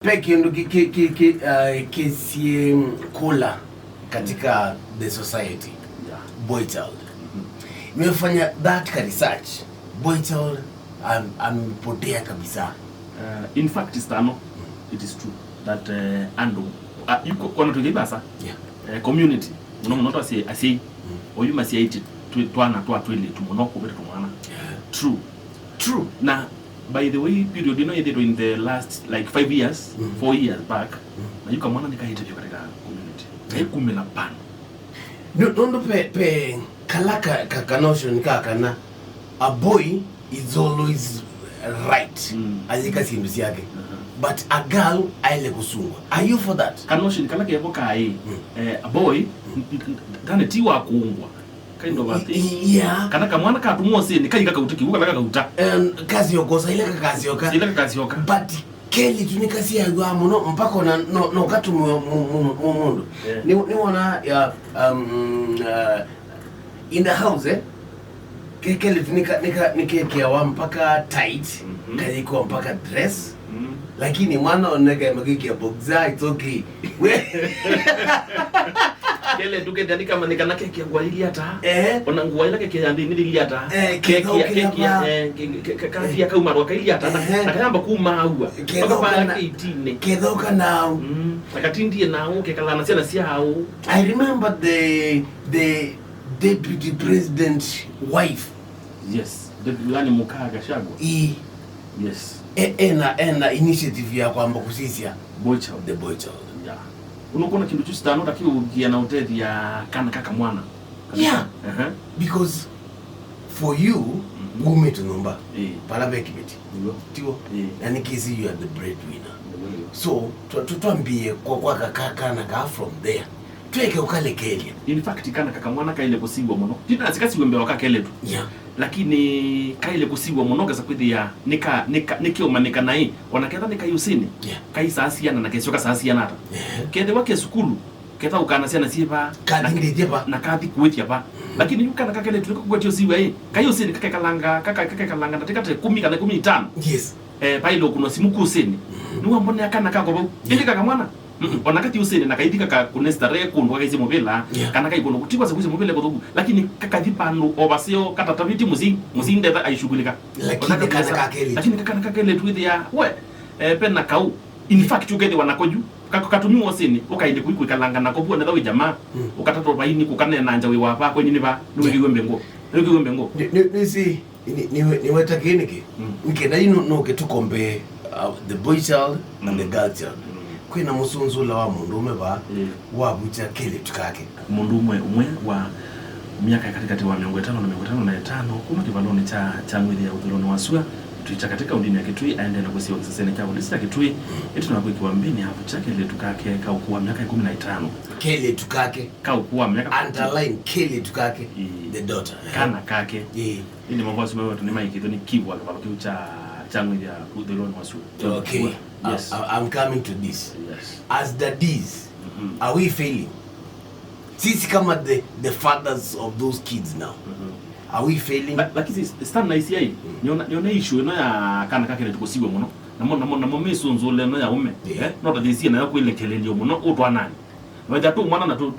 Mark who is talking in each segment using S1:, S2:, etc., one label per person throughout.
S1: Peki ndo kesi kula katika the society, boy child. Nimefanya that research, boy child amepotea kabisa.
S2: In fact istano, it is true that ando yuko kona tugibasa community muno asi oyuma si eitu twana twatwele tumonoko betu mwana. True. Na by the way period in the last like 5 years, 4 years back, na yuka mwana nikaita katika community. Kumela pan.
S1: No pe kalaka kakanotion kakana a boy is always right. Azika simbusi yake. But a girl aile kusungwa. Are you for that?
S2: Kanotion kalaka yako kai a boy dane tiwa kuungwa. Kind of a thing.
S1: Yeah.
S2: Kana kamwana ka tumose ni kai kaka utiki uka kaka uta.
S1: Kazi yokosa ile kazi yoka. But Kelly tunikasi ya muno mpako na no katu mundu. Ni wana ya in the house Kelly tunika wa mpaka tight, kazi kwa mpaka dress. Lakini mwana onega magiki ya boxer, it's okay.
S2: Kele duke ndani kama nikana keki ngwa ili hata ona ngwa ile keki ya ndini ili hata keki ya kauma roka ili hata nakamba kuma huwa baka ba 18
S1: kedoka now
S2: nakatindie nao kekalana sia na sia hao.
S1: I remember the deputy president wife.
S2: Yes, the Lani Mukaga Shago. Yes.
S1: Ena initiative ya kwamba kusisia
S2: boy child,
S1: the boy child.
S2: Yeah. Unakuwa kitu chustano takiwa ugia na uteti ya kana kaka mwana.
S1: Yeah. Because for you gume tunomba pala bekibeti tiwo yani kisi you are the breadwinner. So tuambie kwa kaka na ka from there tuweke ukale Kenya.
S2: In fact kana kaka mwana kaile kusigwa muno tina sikasi wembe wakakele tu.
S1: Yeah.
S2: Lakini kaile kusigwa muno gasa kwithia nikiumanika nai wanaketha nikayusini kaisa syana na kesho kasa syana ata kende wake sukulu ketha ukana syana siba na kathi kuitia ba lakini yukana kakele tuliko kwetio siwe kayusini kakalanga katika 10 kana 15.
S1: Yes.
S2: Bailo kuno simuku usini nuwa mbone akana kako bau ili kaka mwana onakati usini nakaidika ka kunestare kundu wakaisi mobila kana kai kuno kutikwa sakuzi mobile bodogu lakini kakati pano obaseo katatabiti muzinde za aishughulika lakini kana kakele tuithia we pena kau in fact ugede wanakoju kakatumi wasini ukainde kuikalanga nakobua na dawe jamaa ukatato baini kukane na njawe wapa kwenye niba nugiwembe ngo
S1: nisi ni watakiniki nkena no ketukombe the boy child and the girl child. Kwina musunzula wa mundume ba wabucha Kele tukake
S2: mundume umwe wa miaka katikati wa 50 na 55 kuma kivaloni cha mwili ya udhuloni wasua tuicha katika undini ya Kitui aende na kusiwa kisasene kyau lisa Kitui etu na kuikiwa mbini hapo cha Kele tukake kaukuwa miaka 15
S1: Kele tukake
S2: kaukuwa miaka
S1: underline Kele tukake the daughter
S2: kana kake ini mavazi mwewe tunimaiki ni kiwa kwa cha mwili ya udhuloni wasua.
S1: Okay. Yes. I'm coming to this. Yes. As daddies, are we failing? Sisi kama the fathers of those kids now. Are we failing?
S2: Lakini stand na isi ai. Niona issue no ya kana kakele tukusiwe muno. Na momeso nzole no ya Aume. Not that this na kwile kelele muno utwa nani. Wacha tu mwana na tu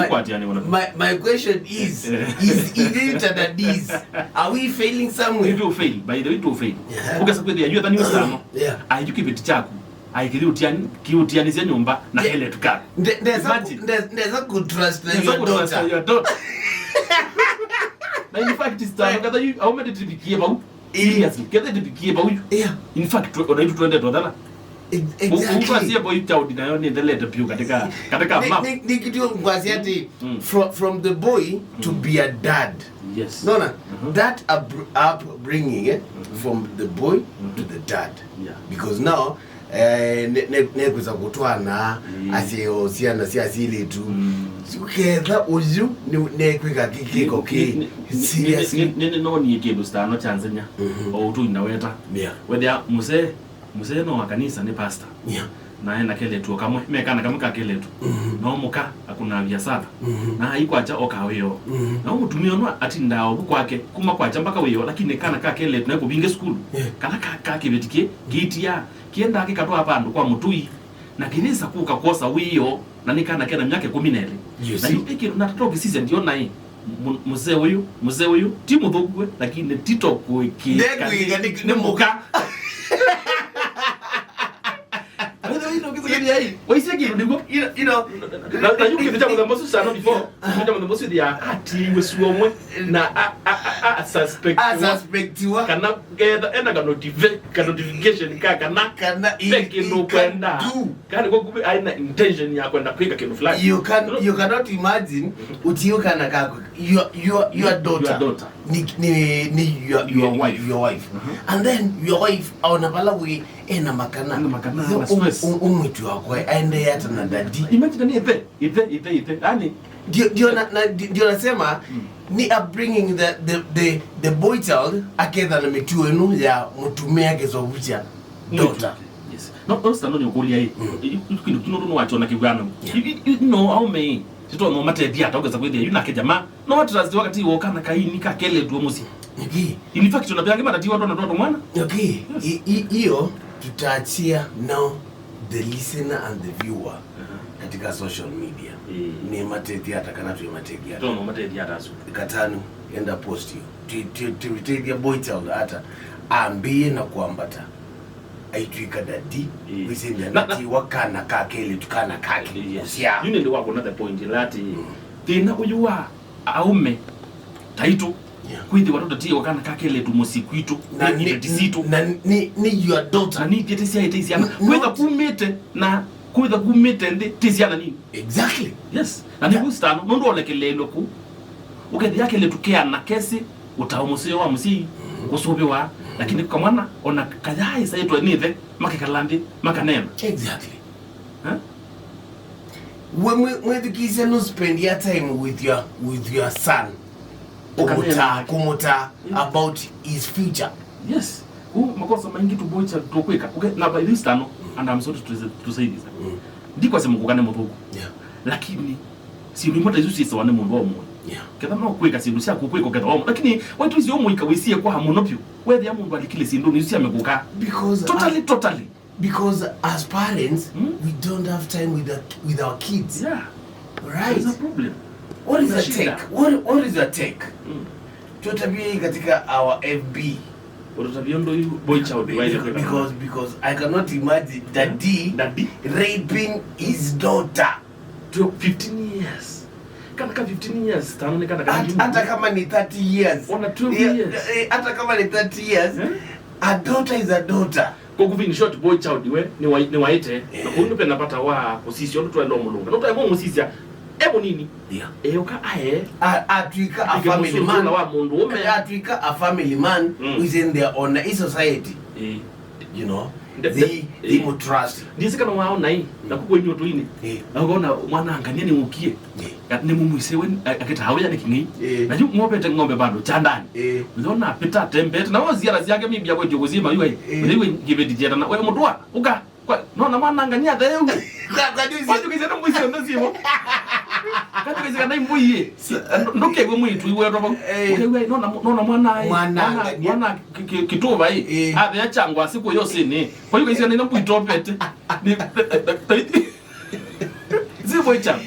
S2: kwa Athiani wana.
S1: My question is it daddies? Are we failing somewhere?
S2: We do fail. By the way to fail. Ukasa kweli ajua tani usano. Ajuki vitu chako. Aikili utiani zya nyumba na Kele tukaka.
S1: Ndeza ku trust na your daughter.
S2: Na in fact istano kada you Aume tipikie bau. Seriously, kada tipikie bau. In fact onaitu tuende todala.
S1: Exactly.
S2: Ukwasiye boy child na yoni ndelete pio katika map.
S1: Ni kitu ngwasiati from the boy to be a dad.
S2: Yes.
S1: No. That upbringing from the boy to the dad.
S2: Yeah.
S1: Because now nekuza kutwana asio syana sia asili tu uketha uju nekwika kikiko ki
S2: seriously no ni kendo stano Tanzania o tu inaweta whether muse Mzee no wa kanisa ni pastor.
S1: Yeah.
S2: Na ena kele tu kamwe mekana kama kakele tu. Na muka akuna biashara. Na iko acha okaweyo. Na mutumio no ati ndao kwake kuma kwacha mpaka weyo lakini kana kakele tu na kubinge school. Kana kaka kibetike gitia kienda akikatoa hapa ndo kwa mutui. Na kinisa kuka kosa weyo na nikana kena myake 12. Na yiki na totoki sisi ndio na hii. Mzee huyu timu dhogwe lakini tito kuiki
S1: ni muka.
S2: Waiseki ndiko na yuko kitu cha mbosu sana before kitu cha mbosu dia ati wesuomwe na
S1: suspectiwa
S2: kana enda ka notification kana peke ndo kwenda kana kwa kumbe aina intention ya kwenda pika kitu fulani.
S1: You cannot imagine utiuka na kako your daughter ni your wife and then your wife aona bala we ena makana na stress umwitu wako aende hata na daddy.
S2: Imagine ni ite yani
S1: ndio nasema ni upbringing the boy child akenda na mitu enu ya mutumia kezovucha daughter.
S2: Yes. No stand on your golia hii. Kino wachona kigwana. No Aume. Sito no mate dia taweza kwenda yuna ke jamaa. No watu razi wakati wokana kaini ka kele tu musi.
S1: Okay.
S2: In fact tunapianga mata tiwa ndo mwana.
S1: Okay. Hiyo tutaachia now the listener and the viewer katika social media. Ni mate theater kana tu mate theater.
S2: No mate theater asu.
S1: Katano enda post you. To boy child hata ambie na kuambata. Aitwika dadi wisenda nati wakana kakele tukana kake.
S2: Yes. You need to work another point lati. Tena uyua Aume taitu kwithi watoto tie wakana kakele tu musikwitu
S1: na ni your daughter
S2: na ni tietesia itesiana kwetha kumete na kwetha kumete ndi tesiana ni
S1: exactly.
S2: Yes. Na ni gustano ndo olekelelo ku ukethi yake le tukea na kesi utaomusio wa musi kusubiwa lakini kwa mwana ona kayai saitwa nithe makikalandi makanena
S1: exactly. Mwivukisya no spend your time with your son kumuta about his future.
S2: Yes. Makosa maingi tu boy child tukweka. Okay, na by this time and I'm sorry to say this. Ndiko sema kukane muthuku.
S1: Yeah.
S2: Lakini si ni mota Yesu sisi wane mundu omwe.
S1: Yeah.
S2: Ketha no kweka sindu cia kukweka ketha omwe. Lakini watu izi omwe ikawisie kwa hamonopyo. Wewe ya mundu alikile sindu ni cia mekuka.
S1: Because
S2: totally.
S1: Because as parents, we don't have time with our kids.
S2: Yeah.
S1: Right.
S2: There's a problem.
S1: What is your take? What is your take? Tutabia katika our FB.
S2: Boy child
S1: because I cannot imagine daddy raping his daughter
S2: to 15 years. Kana 15 years tano kana
S1: hata kama ni 30 years.
S2: Ona 12 years.
S1: Hata kama ni 30 years. A daughter is a daughter.
S2: Kwa kuvini short boy child we ni waite na kunipe napata wa position tu ndo mulunga. Ndo emo musisia ebo nini?
S1: Yeah.
S2: Oka ae
S1: atwika a family man
S2: wa mundu ome
S1: atwika a family man who is in their own society. You know, they mu trust.
S2: Ndisika no wao nai na kukwenyu to ini. Na ngona mwana angania ni mukie. Ni mumwisewe akita hawe yani kingi. Na yu ngombe ngombe bado chandani. Unaona pita tembe na wao ziara ziake mimi yako jogozima yue. Wewe ngibedi jeta na wewe mudwa uka no na mwana angania da yeu. Kwa jukize na mwisi ndazimo. Kati kizika na imbuye. Ndoke gwe mwitu iwe robo. Wewe no mwana kituva hii. Ave ya changwa siku yose ni. Kwa hiyo kizika na mbui topete. Ni zibo icha.